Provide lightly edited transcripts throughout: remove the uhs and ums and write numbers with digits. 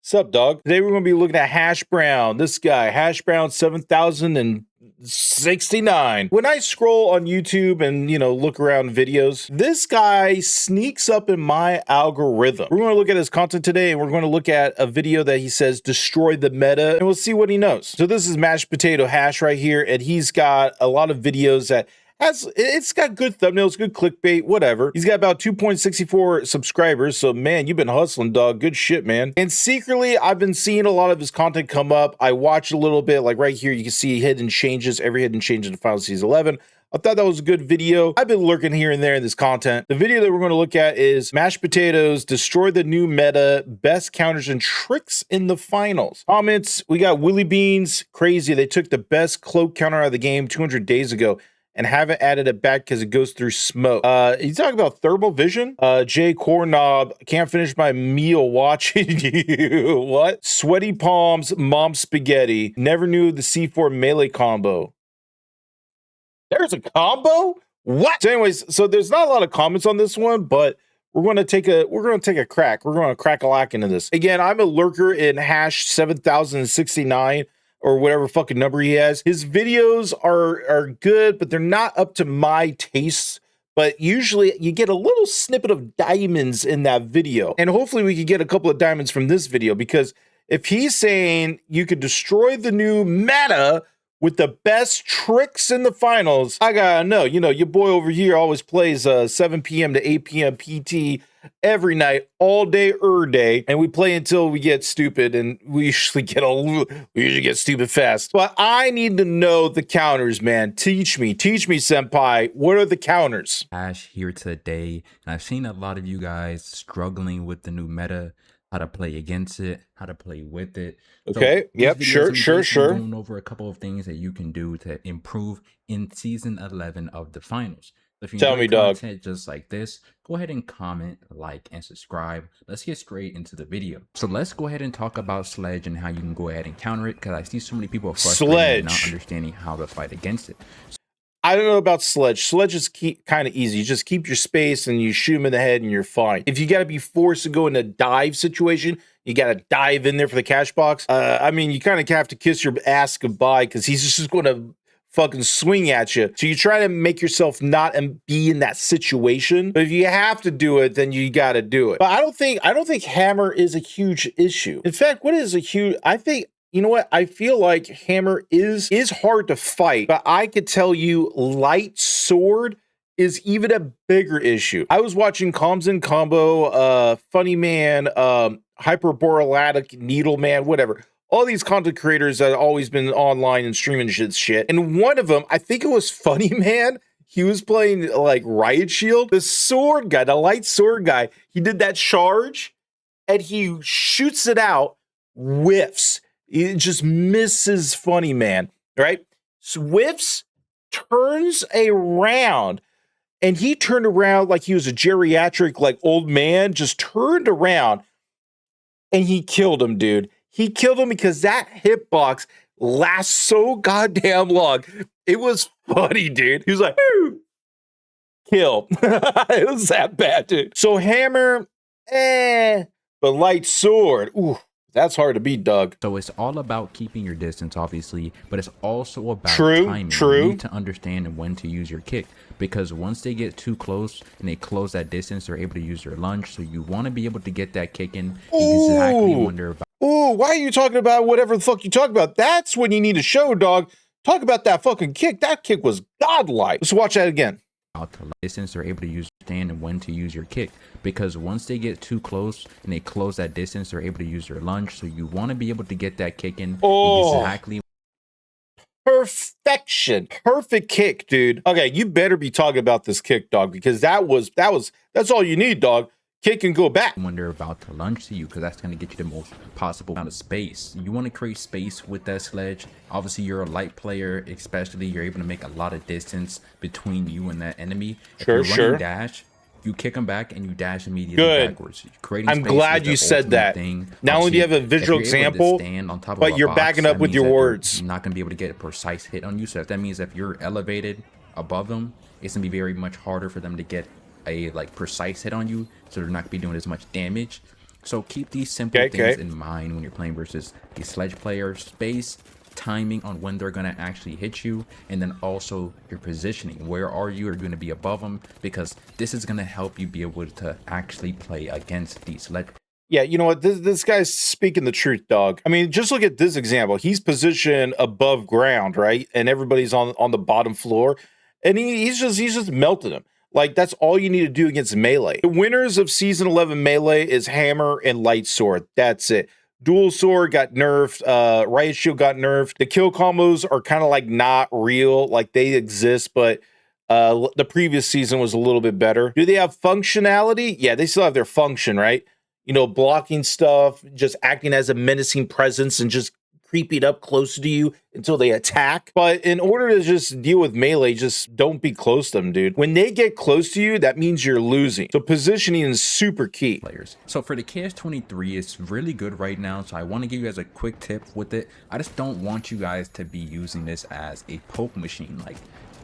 Sup, dog? Today we're going to be looking at Hashbrown. This guy, Hashbrown 7069. When I scroll on YouTube and, look around videos, this guy sneaks up in my algorithm. We're going to look at his content today, and we're going to look at a video that he says destroy the meta, and we'll see what he knows. So this is Mashed Potato Hash right here, and he's got a lot of videos that it's got good thumbnails, good clickbait, whatever. He's got about 2.64 subscribers. So man, you've been hustling, dog. Good shit, man. And secretly, I've been seeing a lot of his content come up. I watched a little bit, like right here, you can see hidden changes, every hidden change in Final Season 11. I thought that was a good video. I've been lurking here and there in this content. The video that we're going to look at is Mashed Potatoes, Destroy the New Meta, Best Counters and Tricks in the Finals. Comments, we got Willie Beans, crazy. They took the best cloak counter out of the game 200 days ago and haven't added it back because it goes through smoke. You talking about thermal vision? Jay Corknob, can't finish my meal watching you. What? Sweaty Palms, Mom Spaghetti. Never knew the C4 melee combo. There's a combo? What? So anyways, so there's not a lot of comments on this one, but we're going to take a crack. We're going to crack a lock into this. Again, I'm a lurker in hash 7069. Or whatever fucking number he has. His videos are good, but they're not up to my tastes. But usually you get a little snippet of diamonds in that video. And hopefully we can get a couple of diamonds from this video, because if he's saying you could destroy the new meta with the best tricks in the finals, I gotta know. Your boy over here always plays 7 p.m. to 8 p.m. PT every night, all day, day, and we play until we get stupid, and we usually get stupid fast. But I need to know the counters, man. Teach me, senpai. What are the counters? Ash here today, and I've seen a lot of you guys struggling with the new meta, how to play against it, how to play with it. Okay, yep, sure. Going over a couple of things that you can do to improve in season 11 of the finals. So if you tell me, dog, content just like this, go ahead and comment, like, and subscribe. Let's get straight into the video. So let's go ahead and talk about Sledge and how you can go ahead and counter it, because I see so many people are frustrated and not understanding how to fight against it. I don't know about Sledge. Sledge is kind of easy. You just keep your space and you shoot him in the head and you're fine. If you got to be forced to go in a dive situation, you got to dive in there for the cash box. I mean, you kind of have to kiss your ass goodbye, because he's just going to fucking swing at you. So you try to make yourself not and be in that situation. But if you have to do it, then you got to do it. But I don't think hammer is a huge issue. In fact, what is a huge? I think. You know what? I feel like hammer is hard to fight, but I could tell you light sword is even a bigger issue. I was watching Comms and Combo, Funny Man, Hyperbolatic Needle Man, whatever. All these content creators that have always been online and streaming shit. And one of them, I think it was Funny Man, he was playing like Riot Shield. The sword guy, the light sword guy, he did that charge and he shoots it out, whiffs. It just misses Funny Man, right? Swifts turns around, and he turned around like he was a geriatric, like old man, just turned around, and he killed him, dude. He killed him because that hitbox lasts so goddamn long. It was funny, dude. He was like, kill. It was that bad, dude. So hammer, but light sword, ooh. That's hard to beat, dog. So it's all about keeping your distance, obviously, but it's also about timing. You need to understand when to use your kick, because once they get too close and they close that distance, they're able to use their lunge. So you want to be able to get that kick in. Exactly wonder about. Oh, why are you talking about whatever the fuck you talk about? That's when you need to show, dog. Talk about that fucking kick. That kick was godlike. Let's watch that again. Out the distance, they're able to understand and when to use your kick, because once they get too close and they close that distance, they're able to use their lunge. So you want to be able to get that kick in. Exactly. Perfection. Perfect kick, dude. Okay, you better be talking about this kick, dog, because that's all you need, dog. Kick and go back. When they're about to lunge to you, because that's going to get you the most possible amount of space. You want to create space with that Sledge. Obviously, you're a light player, especially. You're able to make a lot of distance between you and that enemy. If you're running dash, you kick them back and you dash immediately backwards. I'm glad you said that. Not only do you have a visual example, but you're backing up with your words. Not going to be able to get a precise hit on you. So if that means if you're elevated above them, it's going to be very much harder for them to get a precise hit on you, so they're not gonna be doing as much damage. So keep these simple Okay, things okay. in mind when you're playing versus a sledge player. Space, timing on when they're going to actually hit you, and then also your positioning. Where are you? Are you going to be above them? Because this is going to help you be able to actually play against these sledge. Yeah, you know what? This guy's speaking the truth, dog. I mean, just look at this example. He's positioned above ground, right? And everybody's on the bottom floor. And he's just melting them. Like, that's all you need to do against melee. The winners of Season 11 Melee is Hammer and Light Sword. That's it. Dual Sword got nerfed. Riot Shield got nerfed. The kill combos are kind of like not real. Like, they exist, but the previous season was a little bit better. Do they have functionality? Yeah, they still have their function, right? You know, blocking stuff, just acting as a menacing presence and just creeping up close to you until they attack. But in order to just deal with melee, just don't be close to them, dude. When they get close to you, that means you're losing. So positioning is super key. Players. So for the KS23, it's really good right now. So I want to give you guys a quick tip with it. I just don't want you guys to be using this as a poke machine. Like,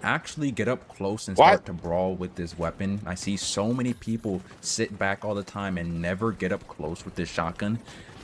actually get up close and start to brawl with this weapon. I see so many people sit back all the time and never get up close with this shotgun.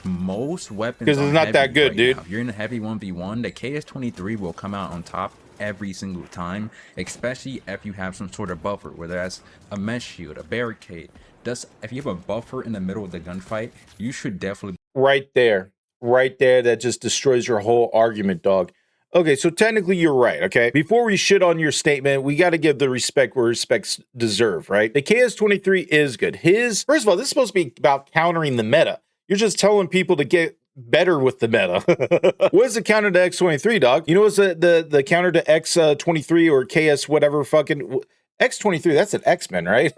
Most weapons, because it's not that good, dude. If you're in a heavy 1v1, the KS23 will come out on top every single time, especially if you have some sort of buffer, whether that's a mesh shield, a barricade. If you have a buffer in the middle of the gunfight, you should definitely right there, that just destroys your whole argument, dog. Okay, so technically you're right, okay? Before we shit on your statement, we got to give the respect where respects deserve, right? The KS23 is good. First of all, this is supposed to be about countering the meta. You're just telling people to get better with the meta. What is the counter to X23, dog? You know what's the counter to X23 or KS whatever fucking... X23, that's an X-Men, right?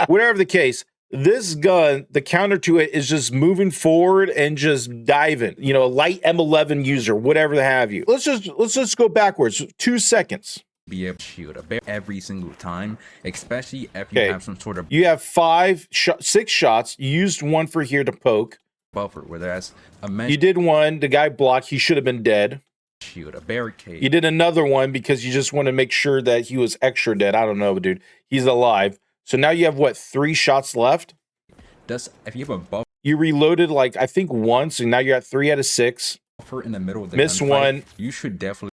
Whatever the case, this gun, the counter to it is just moving forward and just diving. You know, a light M11 user, whatever the have you. Let's just go backwards 2 seconds. Be able to shoot a bear every single time, especially if you have some sort of... You have 6 shots. You used one for here to poke. Buffer, whether that's a mesh... You did one. The guy blocked. He should have been dead. Shoot a barricade. You did another one because you just want to make sure that he was extra dead. I don't know, dude. He's alive. So now you have, what, 3 shots left? If you have a buffer... You reloaded, like, I think once, and now you're at 3 out of 6. Buffer in the middle of the Miss one. You should definitely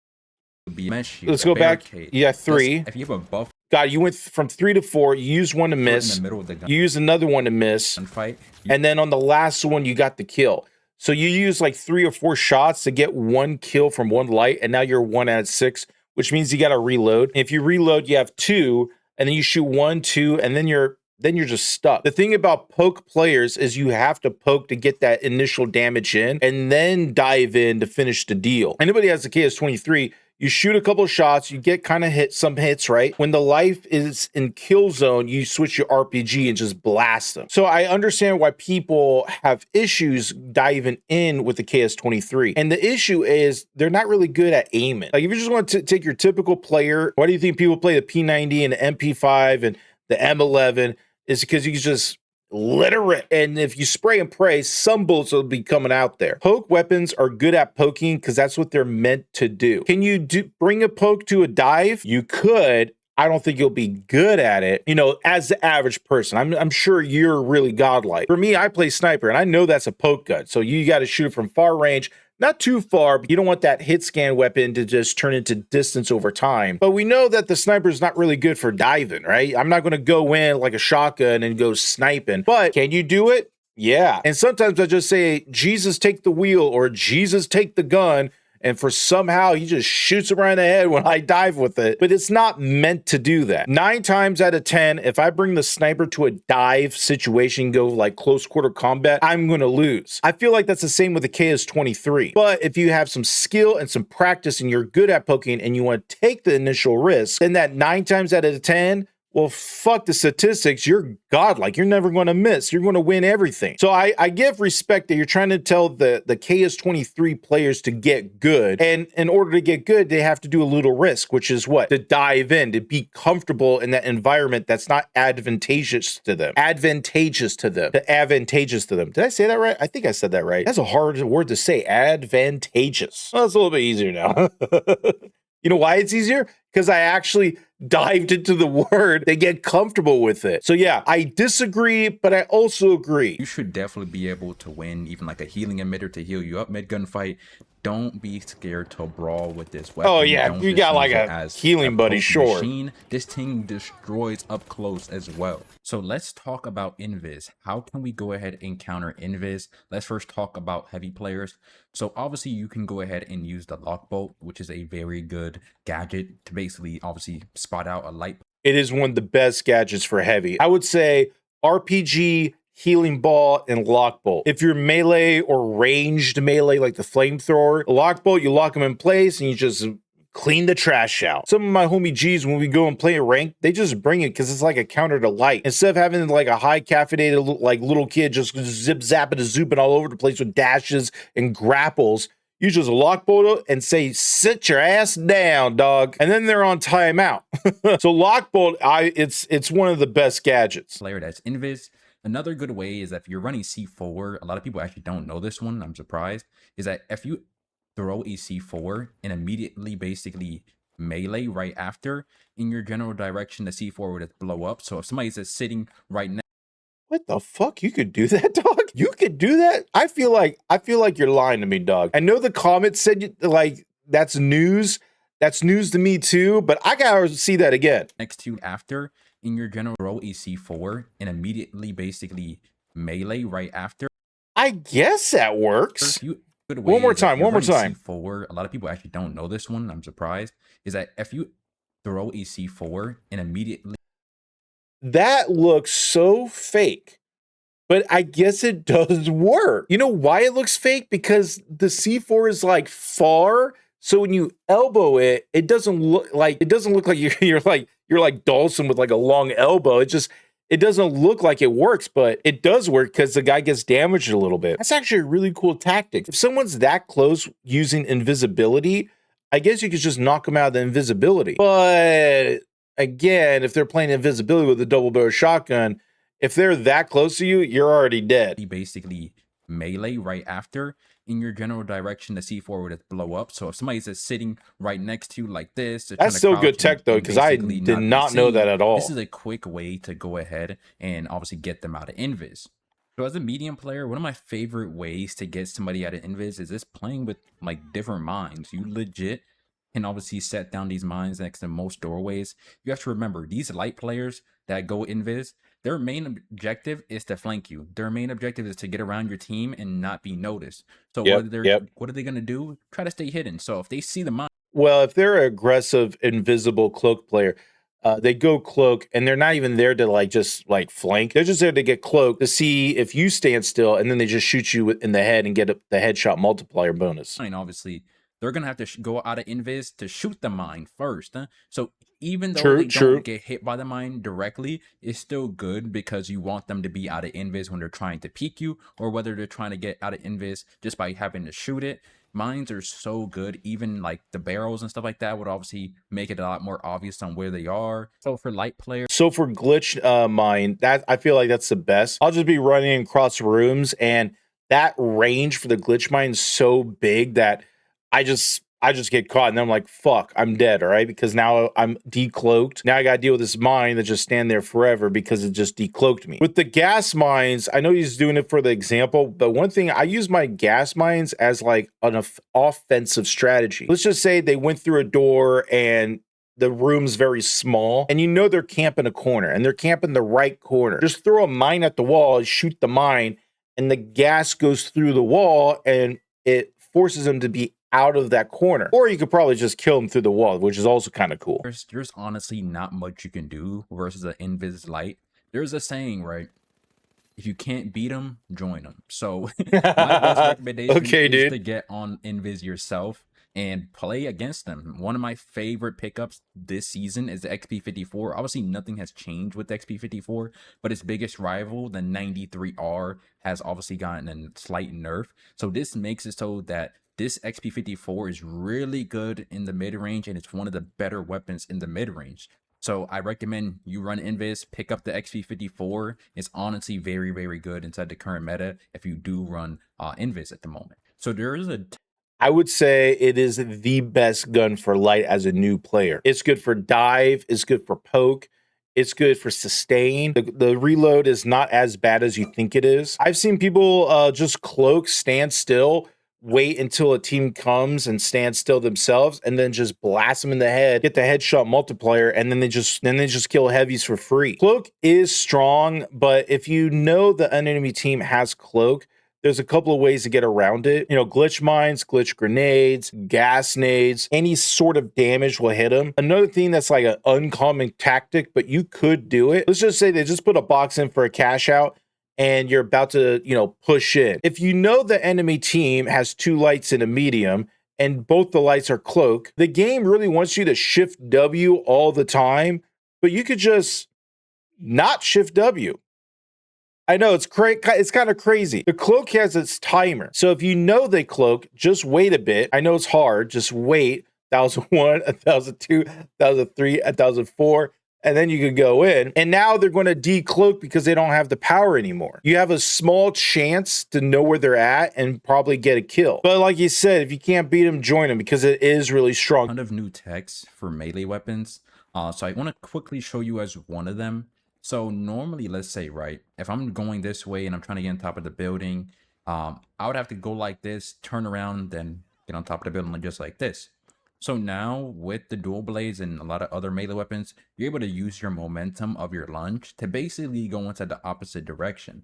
be mesh shield. Let's go back. Yeah, 3. If you have a buffer... God, you went from 3 to 4. You used one to miss. In the middle of the you used another one to miss. Gunfight. And then on the last one, you got the kill. So you used like 3 or 4 shots to get 1 kill from 1 light, and now you're 1 out of 6, which means you got to reload. If you reload, you have 2, and then you shoot 1, 2, and then you're just stuck. The thing about poke players is you have to poke to get that initial damage in, and then dive in to finish the deal. Anybody has the KS23, you shoot a couple of shots, you get kind of some hits, right? When the life is in kill zone, you switch your RPG and just blast them. So I understand why people have issues diving in with the KS23. And the issue is they're not really good at aiming. Like, if you just want to take your typical player, why do you think people play the P90 and the MP5 and the M11? Is because you just litter it. And if you spray and pray, some bullets will be coming out there. Poke weapons are good at poking because that's what they're meant to do. Can you bring a poke to a dive? You could. I don't think you'll be good at it, you know, as the average person. I'm sure you're really godlike. For me, I play sniper, and I know that's a poke gun. So you got to shoot it from far range. Not too far, but you don't want that hit scan weapon to just turn into distance over time. But we know that the sniper is not really good for diving, right? I'm not going to go in like a shotgun and go sniping. But can you do it? Yeah. And sometimes I just say, Jesus, take the wheel, or Jesus, take the gun. And for somehow he just shoots him right in the head when I dive with it. But it's not meant to do that. 9 times out of 10, if I bring the sniper to a dive situation, go like close quarter combat, I'm going to lose. I feel like that's the same with the KS23. But if you have some skill and some practice and you're good at poking and you want to take the initial risk, then that 9 times out of 10, well, fuck the statistics. You're godlike. You're never going to miss. You're going to win everything. So I give respect that you're trying to tell the KS23 players to get good. And in order to get good, they have to do a little risk, which is what? To dive in, to be comfortable in that environment that's not advantageous to them. Advantageous to them. Did I say that right? I think I said that right. That's a hard word to say. Advantageous. Well, it's a little bit easier now. You know why it's easier? Because I actually dived into the word, they get comfortable with it. So yeah, I disagree, but I also agree. You should definitely be able to win even like a healing emitter to heal you up mid gunfight. Don't be scared to brawl with this weapon. Oh yeah, Don't you just got like use it a as a healing buddy, poke sure. machine. This thing destroys up close as well. So let's talk about invis. How can we go ahead and counter invis? Let's first talk about heavy players. So obviously you can go ahead and use the lock bolt, which is a very good gadget to basically obviously spot out a light. It is one of the best gadgets for heavy. I would say RPG, healing ball, and lock bolt. If you're melee or ranged melee, like the flamethrower, lock bolt, you lock them in place and you just clean the trash out. Some of my homie G's, when we go and play a rank, they just bring it because it's like a counter to light. Instead of having like a high caffeinated like little kid just zip zapping and zooping all over the place with dashes and grapples, you just lock bolt and say, sit your ass down, dog. And then they're on timeout. So lock bolt, it's one of the best gadgets. Player that's invis. Another good way is that if you're running C4, a lot of people actually don't know this one, I'm surprised, is that if you throw a C4 and immediately basically melee right after, in your general direction, the C4 would just blow up. So if somebody's just sitting right next, What the fuck? You could do that, dog? You could do that? I feel like you're lying to me, dog. I know the comments said like that's news. That's news to me too, but I gotta see that again. next to after, in your general throw a C4 and immediately basically melee right after. I guess that works. Good way one more is if time, you're one more running time. C4, a lot of people actually don't know this one, I'm surprised, is that if you throw a C4 and immediately That looks so fake, but I guess it does work. You know why it looks fake? Because the C4 is like far, so when you elbow it, it doesn't look like you're like Dawson with like a long elbow. It doesn't look like it works, but it does work because the guy gets damaged a little bit. That's actually a really cool tactic. If someone's that close using invisibility, I guess you could just knock them out of the invisibility. But again, if they're playing invisibility with a double barrel shotgun, if they're that close to you, you're already dead. basically melee right after, in your general direction, the C4 would just blow up. So if somebody's just sitting right next to you like this, that's so good tech though, because I did not know that at all. This is a quick way to go ahead and obviously get them out of invis. So as a medium player, one of my favorite ways to get somebody out of invis is just playing with like different mines. You legit can obviously set down these mines next to most doorways. You have to remember, these light players that go invis, their main objective is to flank you. Their main objective is to get around your team and not be noticed. So what are they going to do? Try to stay hidden. So if they see the mine, well, if they're an aggressive, invisible cloak player, they go cloak, and they're not even there to like just like flank. They're just there to get cloak to see if you stand still, and then they just shoot you in the head and get the headshot multiplier bonus. Obviously, they're gonna have to go out of invis to shoot the mine first. So even though they don't get hit by the mine directly, it's still good because you want them to be out of invis when they're trying to peek you, or whether they're trying to get out of invis just by having to shoot it. Mines are so good. Even like the barrels and stuff like that would obviously make it a lot more obvious on where they are. So for light players, so for glitch mine, that I feel like that's the best. I'll just be running across rooms, and that range for the glitch mine is so big that I just get caught, and then I'm like, fuck, I'm dead, all right? Because now I'm decloaked. Now I got to deal with this mine that just stand there forever because it just decloaked me. With the gas mines, I know he's doing it for the example, but one thing, I use my gas mines as like an offensive strategy. Let's just say they went through a door and the room's very small, and you know they're camping a corner, and they're camping the right corner. Just throw a mine at the wall, shoot the mine, and the gas goes through the wall, and it forces them to be out of that corner. Or you could probably just kill them through the wall, which is also kind of cool. There's honestly not much you can do versus an invis light. There's a saying, right? If you can't beat them, join them. So my best recommendation is to get on invis yourself and play against them. One of my favorite pickups this season is the XP54. Obviously, nothing has changed with the XP54, but its biggest rival, the 93R, has obviously gotten a slight nerf. So this makes it so that this XP54 is really good in the mid-range, and it's one of the better weapons in the mid-range. So I recommend you run invis, pick up the XP54. It's honestly very, very good inside the current meta if you do run invis at the moment. So there is a I would say it is the best gun for light as a new player. It's good for dive, it's good for poke, it's good for sustain. The reload is not as bad as you think it is. I've seen people just cloak, stand still, wait until a team comes and stand still themselves, and then just blast them in the head, get the headshot multiplier, and then they just kill heavies for free. Cloak is strong, but if you know the enemy team has cloak, there's a couple of ways to get around it. You know, glitch mines, glitch grenades, gas nades, any sort of damage will hit them. Another thing that's like an uncommon tactic, but you could do it. Let's just say they just put a box in for a cash out and you're about to, push in. If you know the enemy team has 2 lights and a medium, and both the lights are cloak, the game really wants you to shift W all the time, but you could just not shift W. I know it's kind of crazy. The cloak has its timer. So if you know they cloak, just wait a bit. I know it's hard. Just wait. 1001, 1002, 1003, 1004. And then you can go in. And now they're going to decloak because they don't have the power anymore. You have a small chance to know where they're at and probably get a kill. But like you said, if you can't beat them, join them because it is really strong. Ton of new techs for melee weapons. So I want to quickly show you as one of them. So normally, let's say, right, if I'm going this way and I'm trying to get on top of the building, I would have to go like this, turn around, then get on top of the building just like this. So now with the dual blades and a lot of other melee weapons, you're able to use your momentum of your lunge to basically go into the opposite direction.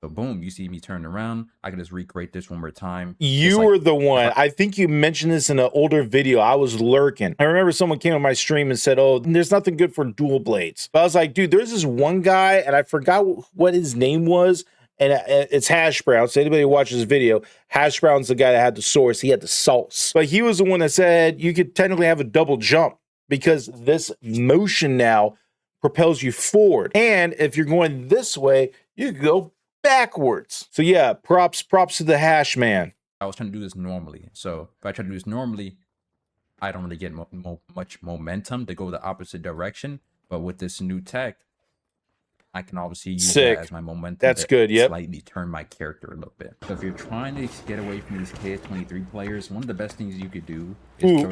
So boom, you see me turn around. I can just recreate this one more time. You were the one. I think you mentioned this in an older video. I was lurking. I remember someone came on my stream and said, oh, there's nothing good for dual blades. But I was like, dude, there's this one guy, and I forgot what his name was. And it's Hashbrowns. So anybody who watches this video, Hashbrowns the guy that had the source. He had the sauce. But he was the one that said you could technically have a double jump because this motion now propels you forward. And if you're going this way, you could go backwards. So yeah, props to the Hash man. I was trying to do this normally. So if I try to do this normally, I don't really get much momentum to go the opposite direction. But with this new tech, I can obviously use that as my momentum. That's good. Yep. Slightly turn my character a little bit. So if you're trying to get away from these KS23 players, one of the best things you could do is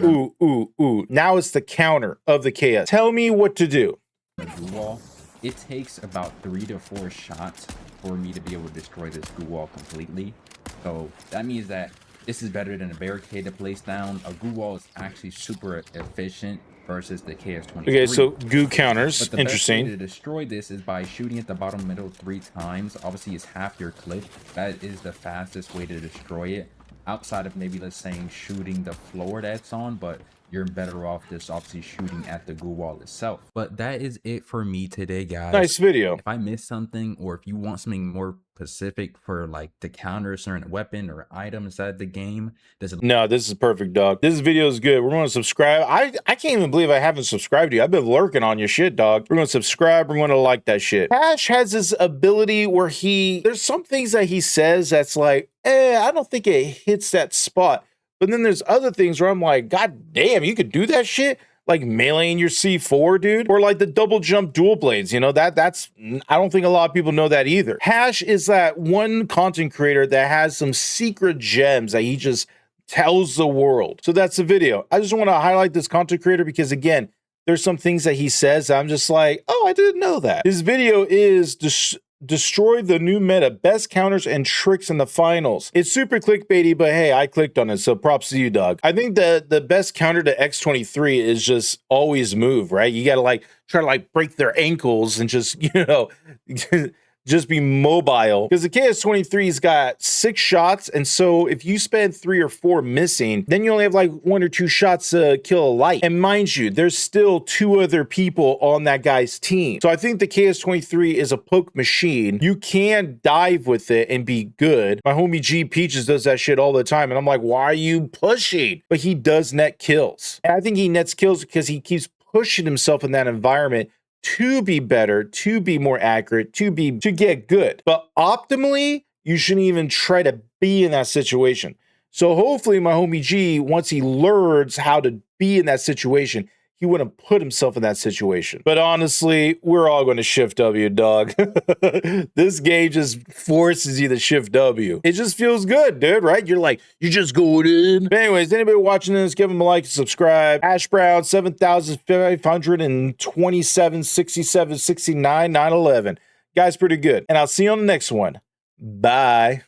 Now it's the counter of the KS. Tell me what to do. The goo wall. It takes about 3 to 4 shots for me to be able to destroy this goo wall completely. So that means that this is better than a barricade to place down. A goo wall is actually super efficient versus the KS23. Okay, so goo counters. But the interesting. best way to destroy this is by shooting at the bottom middle 3 times. Obviously, it's half your clip. That is the fastest way to destroy it. Outside of maybe, let's say, shooting the floor that's on, but you're better off just obviously shooting at the goo wall itself. But that is it for me today, guys. Nice video. If I missed something, or if you want something more specific for like to counter a certain weapon or item inside the game, no, this is perfect, dog. This video is good. We're going to subscribe. I can't even believe I haven't subscribed to you. I've been lurking on your shit, dog. We're going to subscribe. We're going to like that shit. Hash has this ability where there's some things that he says that's like, I don't think it hits that spot. But then there's other things where I'm like, God damn, you could do that shit? Like meleeing your C4, dude? Or like the double jump dual blades, that's, I don't think a lot of people know that either. Hash is that one content creator that has some secret gems that he just tells the world. So that's the video. I just want to highlight this content creator because again, there's some things that he says that I'm just like, oh, I didn't know that. His video is destroy the new meta, best counters and tricks in the finals. It's super clickbaity, but hey, I clicked on it, so props to you, dog. I think the best counter to X23 is just always move, right? You gotta try to break their ankles and just, just be mobile, because the KS23's got 6 shots, and so if you spend 3 or 4 missing, then you only have 1 or 2 shots to kill a light. And mind you, there's still 2 other people on that guy's team. So I think the KS23 is a poke machine. You can dive with it and be good. My homie G Peaches does that shit all the time, and I'm like, why are you pushing? But he does net kills. And I think he nets kills because he keeps pushing himself in that environment to be better, to be more accurate, to get good. But optimally, you shouldn't even try to be in that situation. So hopefully my homie G, once he learns how to be in that situation, he wouldn't put himself in that situation. But honestly, we're all going to shift W, dog. This game just forces you to shift W. It just feels good, dude, right? You're like, you're just going in. But anyways, anybody watching this, give him a like and subscribe. Hashbrowns 7,527, 67, 69, 911. Guys, pretty good. And I'll see you on the next one. Bye.